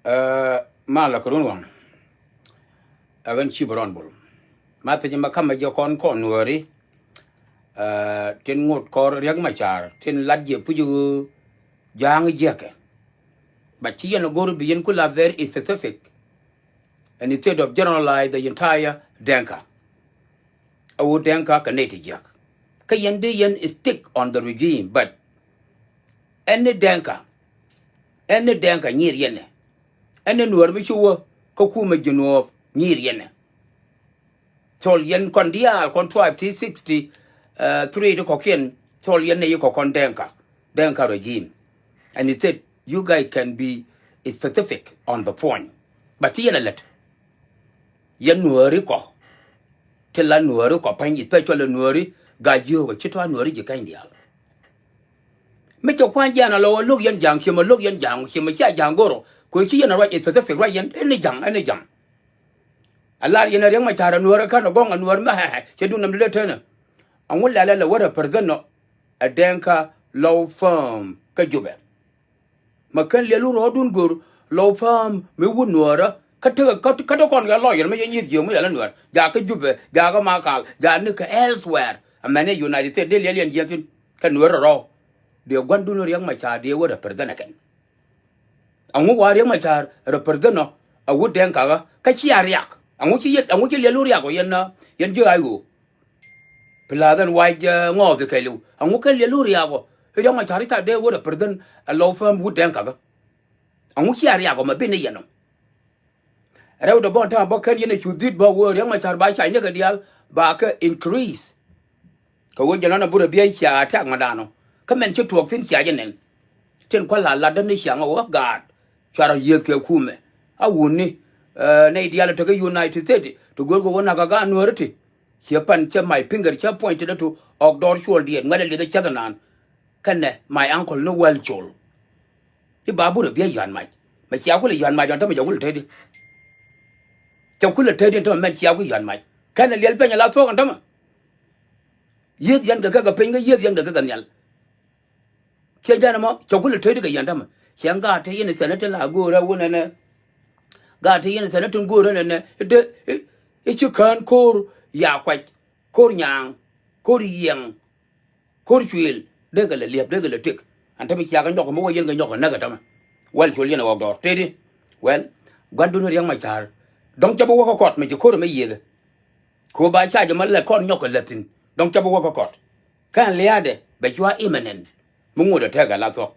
Ma la kurun wang. Agan chibaron bul. Ma te jima kama jo kon nuari. Tin ngut kor riak machar. Tin lad je puju jang jeke. But he and go to be in kula very specific. And instead of generalize the entire Denka. Our Denka kaneti jak. Kayende yen is stick on the regime, but any Denka near yene. Any nuar mishuwa kokuma junov near yene. Tol yen kondial contrive T60 3 to kokin tol yen ne yoko kon Denka regime. And he said you guys can be specific on the point. But yen a let. Yen nuari ko. Tella nuari ko pan especially nuari gajo wa chitwa nuari jikandial. Mecho kwanjana lo look yen jang him look yen jang him cha jangoro ko chi yen right specific right yen any jang Allah yen yang machara nuara kan gonga nuar ma che dunam le tena an wala la wara pergano a denka law firm ka jube makan le lu rodun gur law firm me wun nuara ka kon ga lawyer me yen yi me la nuar ja ka jube ja ka makal ja ne ka elsewhere a mane United States de yen yen ka nuara ro de gwanduno yang machar de wada perdana kan angu wari yang machar reperdana a wuden kaga ka ci ariak angu ci lelu riak yen je ayu pladan waje ngo de kelu angu ka lelu riak yang machar ta de wada perdan a law firm wuden kaga angu ci ariak ma bene yeno rew de bon ta ba kan yen ci dit ba wo yang machar ba sai ne ga dial ba ka increase ka wo jana bura biya cha ta madano kamen che tuok fin chia jenen ten kwa la dan ni xiang o god chara yet ke kume a woni ne diala to United States to go wona ga nuarti che pan che my finger che pointed to ogdor shol die ngale le cha nan kanne my uncle no well chol ti babu re bia yan mai ma chia ku le yan mai jan ta ma jawul te di cha ku le te di to men chia ku yan mai kanne le pe nya la to kan ta ma yet yan ga pe nga yet yan ga nyal ke jana mo chokule tedi ga yandama kyanga te yin sanata la gora wona ne ga te yin sanata gora ne de e chukan kor ya kwai kor nyang kor yeng kor chwil de ga le liep de ga le tik anta mi kyaga nyoko mo yen ga nyoko na ga tama wal chwil yen wa do tedi well gwandu no yang machar dong chabo ko kot me ko me yega ko ba cha jamal le kon nyoko latin dong chabo ko kot kan liade be jwa imenen mungu da ta ga la so